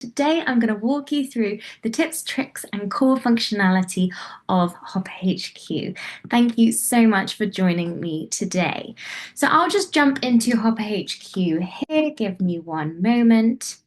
Today, I'm going to walk you through the tips, tricks, and core functionality of HopperHQ. Thank you so much for joining me today. So I'll just jump into HopperHQ here. Give me one moment.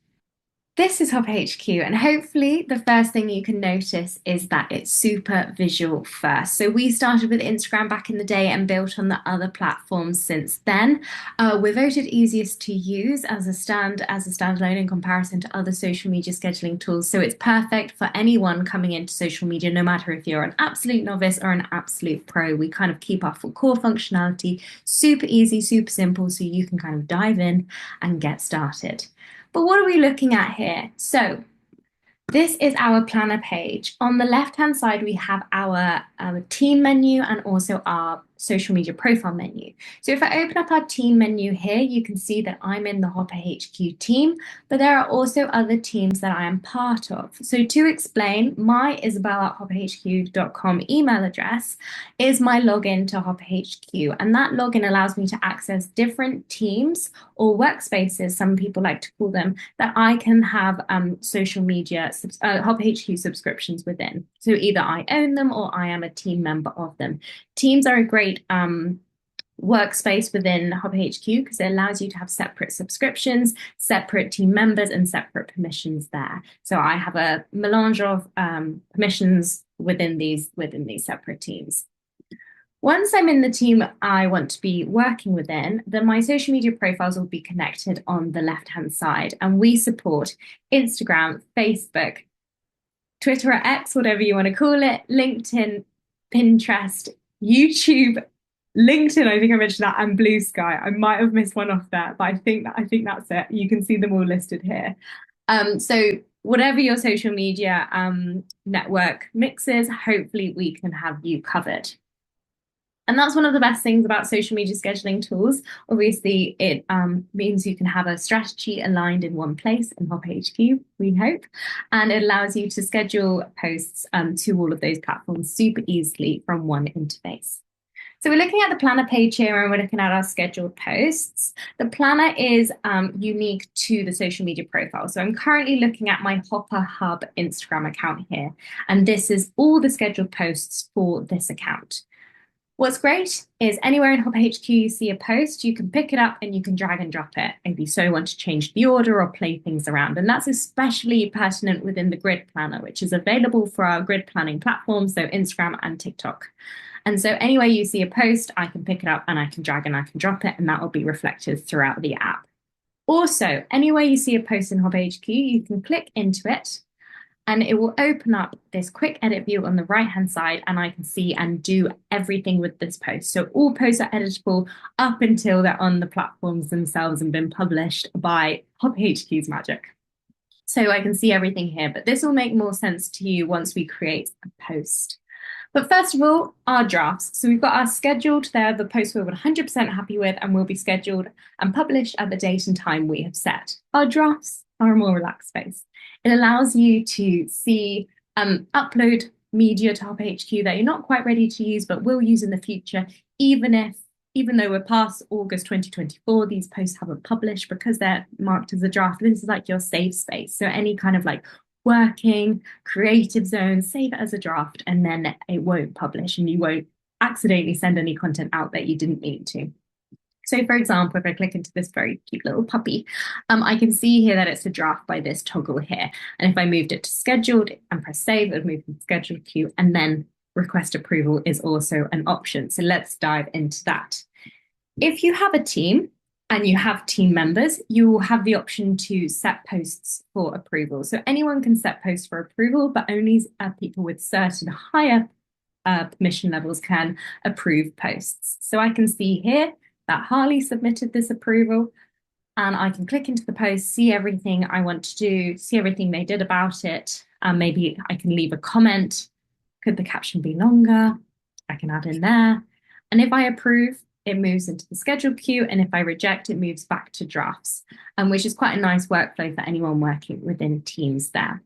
This is HopperHQ, and hopefully the first thing you can notice is that it's super visual first. So we started with Instagram back in the day and built on the other platforms since then. We're voted easiest to use as a standalone in comparison to other social media scheduling tools. So it's perfect for anyone coming into social media, no matter if you're an absolute novice or an absolute pro. We kind of keep our core functionality super easy, super simple, so you can kind of dive in and get started. But what are we looking at here? So this is our planner page. On the left-hand side, we have our team menu and also our social media profile menu. So if I open up our team menu here, you can see that I'm in the HopperHQ team, but there are also other teams that I am part of. So to explain, my isabel@hopperhq.com email address is my login to HopperHQ, and that login allows me to access different teams or workspaces, some people like to call them, that I can have social media HopperHQ subscriptions within. So either I own them or I am a team member of them. Teams are a great workspace within HopperHQ because it allows you to have separate subscriptions, separate team members, and separate permissions there. So I have a melange of permissions within these separate teams. Once I'm in the team I want to be working within, then my social media profiles will be connected on the left-hand side. And we support Instagram, Facebook, Twitter or X, whatever you want to call it, LinkedIn, Pinterest, YouTube, LinkedIn, I think I mentioned that, and Blue Sky. I might have missed one off there, but I think that's it. You can see them all listed here. So whatever your social media network mixes, hopefully we can have you covered. And that's one of the best things about social media scheduling tools. Obviously, it means you can have a strategy aligned in one place in HopperHQ, we hope. And it allows you to schedule posts to all of those platforms super easily from one interface. So we're looking at the planner page here and we're looking at our scheduled posts. The planner is unique to the social media profile. So I'm currently looking at my Hopper Hub Instagram account here. And this is all the scheduled posts for this account. What's great is anywhere in HopperHQ you see a post, you can pick it up and you can drag and drop it if you so want to change the order or play things around. And that's especially pertinent within the grid planner, which is available for our grid planning platforms, so Instagram and TikTok. And so anywhere you see a post, I can pick it up and I can drag and I can drop it, and that will be reflected throughout the app. Also, anywhere you see a post in HopperHQ, you can click into it and it will open up this quick edit view on the right-hand side, and I can see and do everything with this post. So all posts are editable up until they're on the platforms themselves and been published by HopperHQ's magic. So I can see everything here, but this will make more sense to you once we create a post. But first of all, our drafts. So we've got our scheduled there, the posts we're 100% happy with and will be scheduled and published at the date and time we have set. Our drafts are a more relaxed space. It allows you to see upload media to HopperHQ that you're not quite ready to use, but will use in the future, even though we're past August 2024, these posts haven't published because they're marked as a draft. This is like your safe space. So any kind of like working, creative zone, save it as a draft, and then it won't publish and you won't accidentally send any content out that you didn't mean to. So for example, if I click into this very cute little puppy, I can see here that it's a draft by this toggle here. And if I moved it to scheduled and press save, it would move to the scheduled queue, and then request approval is also an option. So let's dive into that. If you have a team and you have team members, you will have the option to set posts for approval. So anyone can set posts for approval, but only people with certain higher permission levels can approve posts. So I can see here that Harley submitted this approval, and I can click into the post, see everything I want to do, see everything they did about it. Maybe I can leave a comment. Could the caption be longer? I can add in there. And if I approve, it moves into the scheduled queue. And if I reject, it moves back to drafts, which is quite a nice workflow for anyone working within teams there.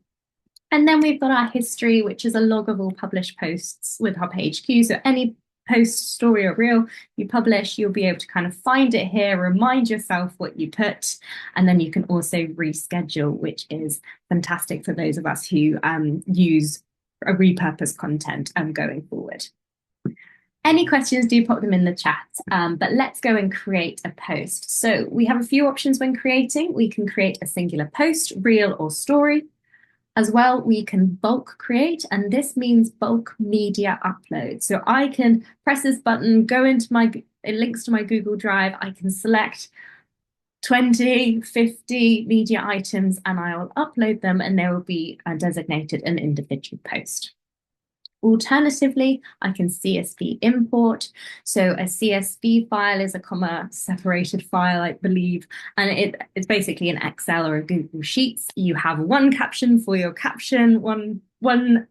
And then we've got our history, which is a log of all published posts with HopperHQ. So any post, story, or reel you publish, you'll be able to kind of find it here, remind yourself what you put, and then you can also reschedule, which is fantastic for those of us who use a repurposed content going forward. Any questions, do pop them in the chat, but let's go and create a post. So we have a few options when creating. We can create a singular post, reel, or story. As well, we can bulk create, and this means bulk media upload. So I can press this button, go into it links to my Google Drive. I can select 20, 50 media items, and I'll upload them, and they will be designated an individual post. Alternatively, I can CSV import. So a CSV file is a comma separated file, I believe, and it's basically an Excel or a Google Sheets. You have one caption for your caption, one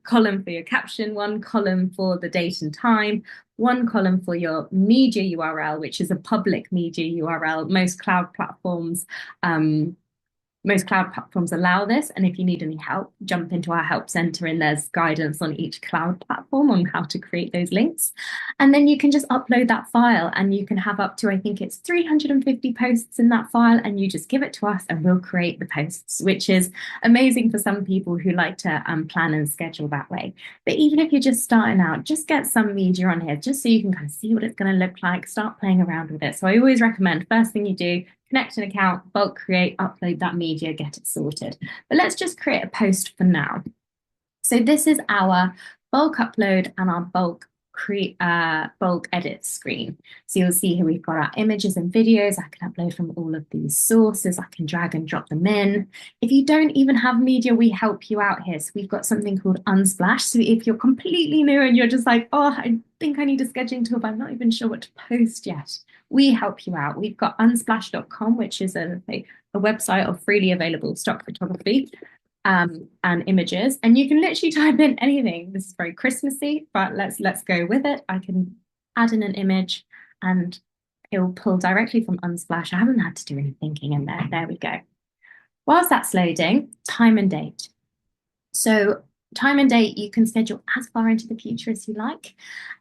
column for your caption, one column for the date and time, one column for your media URL, which is a public media URL. Most cloud platforms allow this, and if you need any help, jump into our help center, and there's guidance on each cloud platform on how to create those links. And then you can just upload that file, and you can have up to, I think it's 350 posts in that file, and you just give it to us and we'll create the posts, which is amazing for some people who like to plan and schedule that way. But even if you're just starting out, just get some media on here just so you can kind of see what it's going to look like, start playing around with it. So I always recommend, first thing you do, connect an account, bulk create, upload that media, get it sorted. But let's just create a post for now. So this is our bulk upload and our bulk edit screen. So you'll see here we've got our images and videos. I can upload from all of these sources. I can drag and drop them in. If you don't even have media, we help you out here. So we've got something called Unsplash. So if you're completely new and you're just like, oh, I think I need a scheduling tool, but I'm not even sure what to post yet, we help you out. We've got unsplash.com, which is a website of freely available stock photography and images. And you can literally type in anything. This is very Christmassy, but let's go with it. I can add in an image and it will pull directly from Unsplash. I haven't had to do any thinking in there. There we go. Whilst that's loading, time and date. So time and date, you can schedule as far into the future as you like,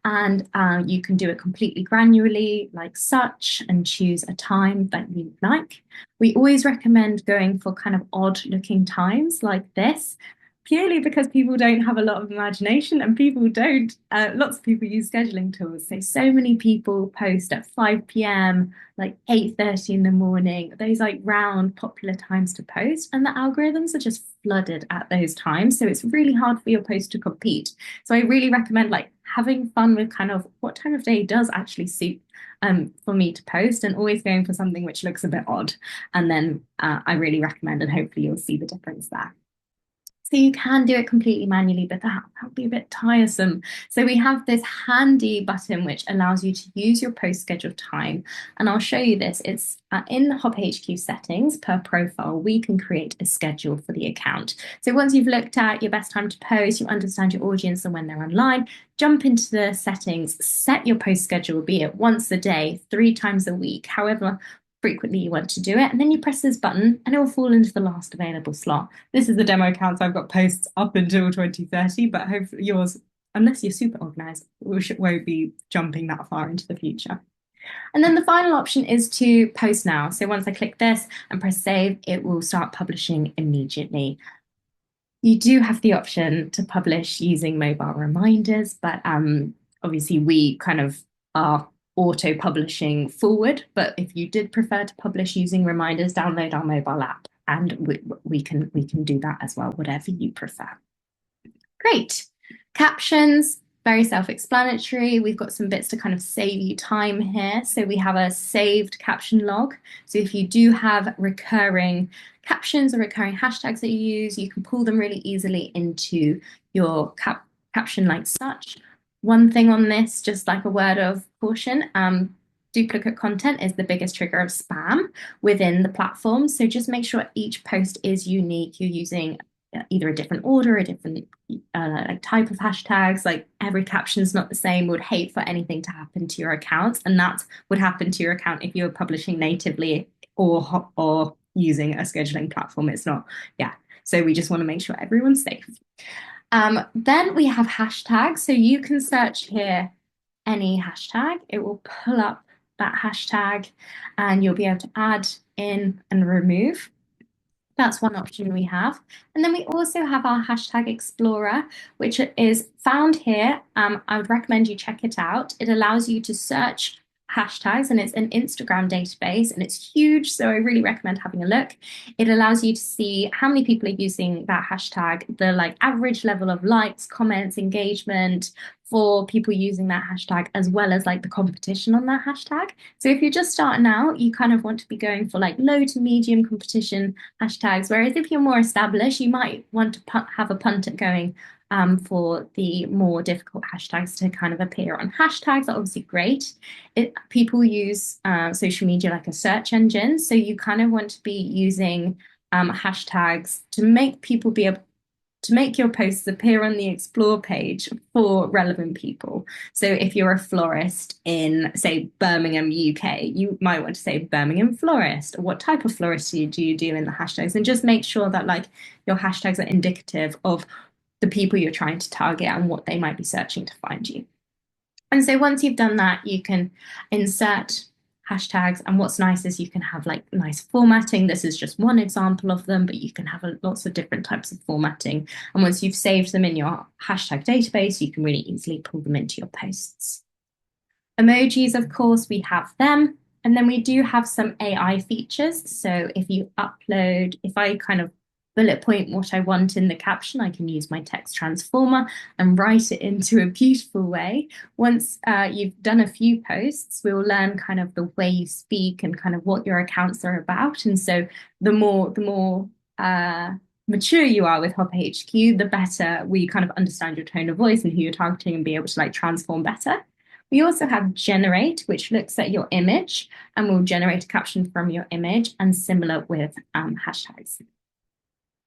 and you can do it completely granularly like such and choose a time that you like. We always recommend going for kind of odd looking times like this, purely because people don't have a lot of imagination, and people don't, lots of people use scheduling tools. So many people post at 5 p.m, like 8:30 in the morning, those like round popular times to post, and the algorithms are just flooded at those times. So it's really hard for your post to compete. So I really recommend like having fun with kind of what time of day does actually suit for me to post, and always going for something which looks a bit odd. And then I really recommend, and hopefully you'll see the difference there. So you can do it completely manually, but that would be a bit tiresome. So we have this handy button which allows you to use your post schedule time. And I'll show you this. It's in the HopperHQ settings per profile, we can create a schedule for the account. So once you've looked at your best time to post, you understand your audience and when they're online, jump into the settings, set your post schedule, be it once a day, 3 times a week, however frequently you want to do it, and then you press this button and it will fall into the last available slot. This is the demo account, so I've got posts up until 2030, but hopefully yours, unless you're super organized, won't be jumping that far into the future. And then the final option is to post now. So once I click this and press save, it will start publishing immediately. You do have the option to publish using mobile reminders, but obviously we kind of are auto publishing forward. But if you did prefer to publish using reminders, download our mobile app and we can do that as well, whatever you prefer. Great. Captions, very self-explanatory. We've got some bits to kind of save you time here. So we have a saved caption log. So if you do have recurring captions or recurring hashtags that you use, you can pull them really easily into your caption like such. One thing on this, just like a word of caution, duplicate content is the biggest trigger of spam within the platform. So just make sure each post is unique. You're using either a different order, a different like type of hashtags, like every caption is not the same. Would hate for anything to happen to your account, and that would happen to your account if you were publishing natively or using a scheduling platform. It's not, yeah. So we just want to make sure everyone's safe. Then we have hashtags. So you can search here any hashtag, it will pull up that hashtag and you'll be able to add in and remove. That's one option we have. And then we also have our hashtag explorer, which is found here. I would recommend you check it out. It allows you to search hashtags and it's an Instagram database and it's huge. So I really recommend having a look. It allows you to see how many people are using that hashtag, the like average level of likes, comments, engagement for people using that hashtag, as well as like the competition on that hashtag. So if you're just starting out, you kind of want to be going for like low to medium competition hashtags. Whereas if you're more established, you might want to have a punt at going for the more difficult hashtags to kind of appear on. Hashtags are obviously great. People use social media like a search engine. So you kind of want to be using hashtags to make people be able to make your posts appear on the explore page for relevant people. So if you're a florist in, say, Birmingham, UK, you might want to say Birmingham florist, or what type of florist do you do in the hashtags, and just make sure that like your hashtags are indicative of the people you're trying to target and what they might be searching to find you. And so once you've done that, you can insert hashtags. And what's nice is you can have like nice formatting. This is just one example of them, but you can have lots of different types of formatting. And once you've saved them in your hashtag database, you can really easily pull them into your posts. Emojis, of course, we have them. And then we do have some AI features. So if you upload, if I kind of bullet point what I want in the caption, I can use my text transformer and write it into a beautiful way. Once you've done a few posts, we'll learn kind of the way you speak and kind of what your accounts are about. And so the more mature you are with HopperHQ, the better we kind of understand your tone of voice and who you're targeting and be able to like transform better. We also have generate, which looks at your image and will generate a caption from your image, and similar with hashtags.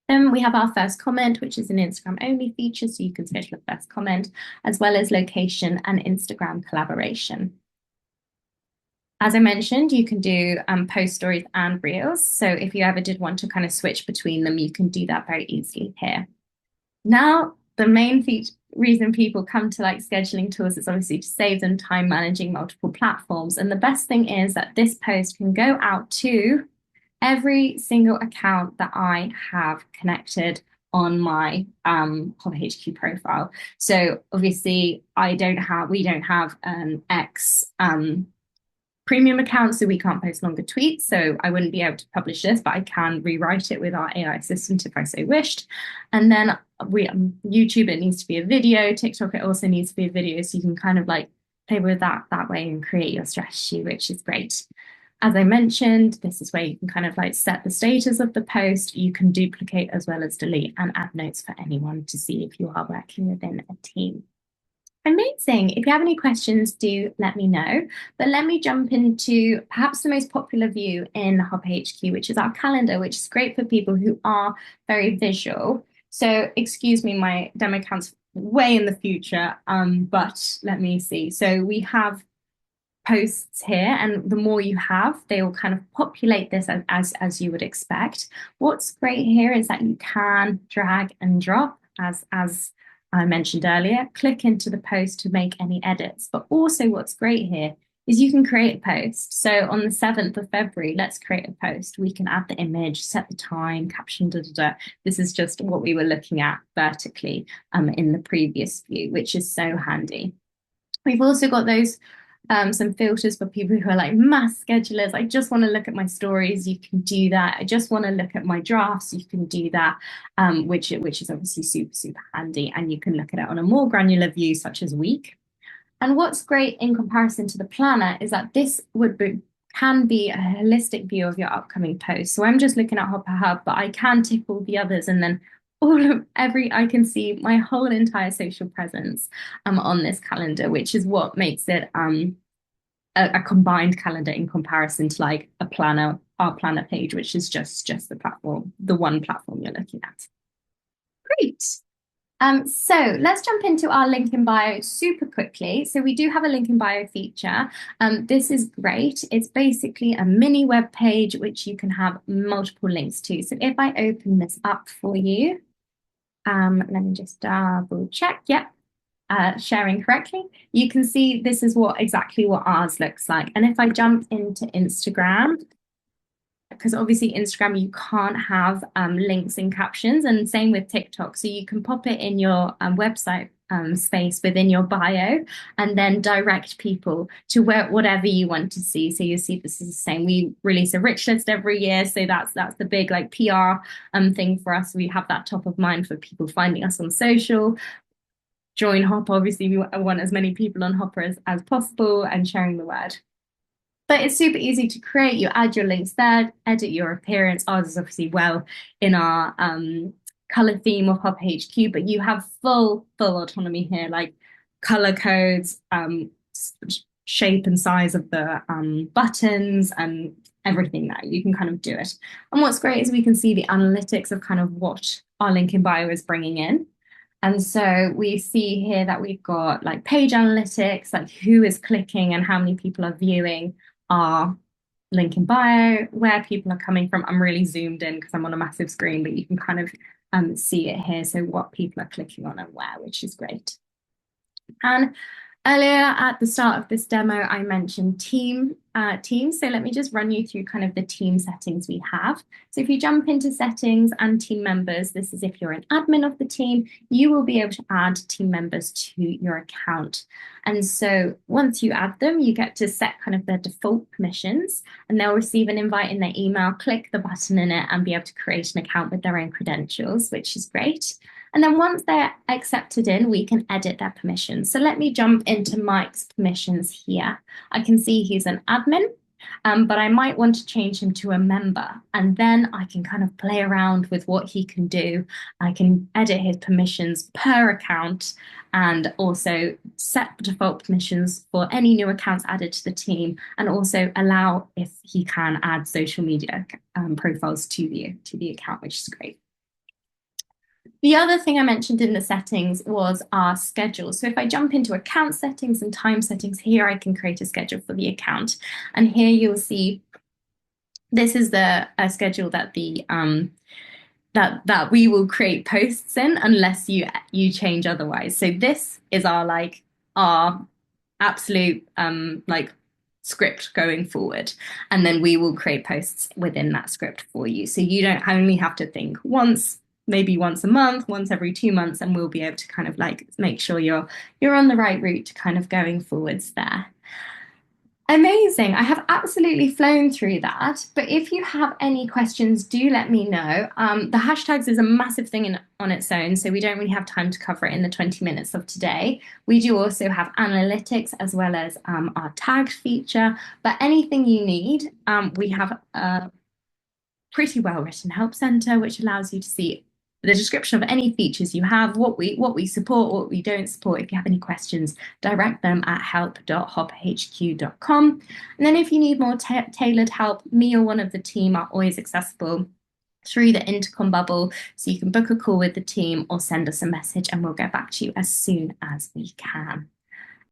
Then we have our first comment, which is an Instagram only feature, so you can schedule a first comment, as well as location and Instagram collaboration. As I mentioned, you can do post stories and reels. So if you ever did want to kind of switch between them, you can do that very easily here. Now, the main reason people come to like scheduling tools is obviously to save them time managing multiple platforms. And the best thing is that this post can go out to every single account that I have connected on my HopperHQ profile. So obviously we don't have an X premium account, so we can't post longer tweets. So I wouldn't be able to publish this, but I can rewrite it with our AI assistant if I so wished. And then YouTube, it needs to be a video. TikTok, it also needs to be a video. So you can kind of like play with that way and create your strategy, which is great. As I mentioned, this is where you can kind of like set the status of the post. You can duplicate as well as delete and add notes for anyone to see if you are working within a team. Amazing. If you have any questions, do let me know. But let me jump into perhaps the most popular view in HopperHQ, which is our calendar, which is great for people who are very visual. So excuse me, my demo count's way in the future, but let me see. So we have posts here, and the more you have, they will kind of populate this as you would expect. What's great here is that you can drag and drop as I mentioned earlier, click into the post to make any edits. But also what's great here is you can create a post. So on the 7th of February, let's create a post. We can add the image, set the time, caption, da, da, da. This is just what we were looking at vertically in the previous view, which is so handy. We've also got those some filters for people who are like mass schedulers. I just want to look at my stories. You can do that. I just want to look at my drafts. You can do that, which is obviously super, super handy. And you can look at it on a more granular view, such as week. And what's great in comparison to the planner is that this can be a holistic view of your upcoming posts. So I'm just looking at Hopper Hub, but I can tick all the others, and then I can see my whole entire social presence on this calendar, which is what makes it a combined calendar in comparison to like our planner page, which is just the platform, the one platform you're looking at. Great. So let's jump into our link in bio super quickly. So we do have a link in bio feature. This is great. It's basically a mini web page which you can have multiple links to. So if I open this up for you, let me just double check. Yep. sharing correctly, you can see this is what exactly what ours looks like. And if I jump into Instagram, because obviously Instagram, you can't have links in captions, and same with TikTok. So you can pop it in your website space within your bio and then direct people to whatever you want to see. So you see this is the same. We release a rich list every year. So that's the big like PR thing for us. We have that top of mind for people finding us on social. Join Hopper. Obviously, we want as many people on Hopper as possible and sharing the word. But it's super easy to create. You add your links there, edit your appearance. Ours is obviously well in our color theme of HopperHQ, but you have full autonomy here, like color codes, shape and size of the buttons, and everything that you can kind of do it. And what's great is we can see the analytics of kind of what our link in bio is bringing in. And so we see here that we've got like page analytics, like who is clicking and how many people are viewing our link in bio, where people are coming from. I'm really zoomed in because I'm on a massive screen, but you can kind of see it here. So what people are clicking on and where, which is great. And earlier at the start of this demo, I mentioned teams. So let me just run you through kind of the team settings we have. So if you jump into settings and team members, this is if you're an admin of the team, you will be able to add team members to your account. And so once you add them, you get to set kind of their default permissions, and they'll receive an invite in their email, click the button in it, and be able to create an account with their own credentials, which is great. And then once they're accepted in, we can edit their permissions. So let me jump into Mike's permissions here. I can see he's an admin, but I might want to change him to a member. And then I can kind of play around with what he can do. I can edit his permissions per account and also set default permissions for any new accounts added to the team, and also allow if he can add social media profiles to the account, which is great. The other thing I mentioned in the settings was our schedule. So if I jump into account settings and time settings here, I can create a schedule for the account. And here you'll see this is the schedule that the that we will create posts in unless you change otherwise. So this is our absolute like script going forward, and then we will create posts within that script for you. So you don't only have to think maybe once a month, once every 2 months, and we'll be able to kind of like make sure you're on the right route to kind of going forwards there. Amazing. I have absolutely flown through that. But if you have any questions, do let me know. The hashtags is a massive thing on its own, so we don't really have time to cover it in the 20 minutes of today. We do also have analytics as well as our tagged feature. But anything you need, we have a pretty well written help center, which allows you to see the description of any features you have, what we support, what we don't support. If you have any questions, direct them at help.hopperhq.com. And then if you need more tailored help, me or one of the team are always accessible through the intercom bubble. So you can book a call with the team or send us a message and we'll get back to you as soon as we can.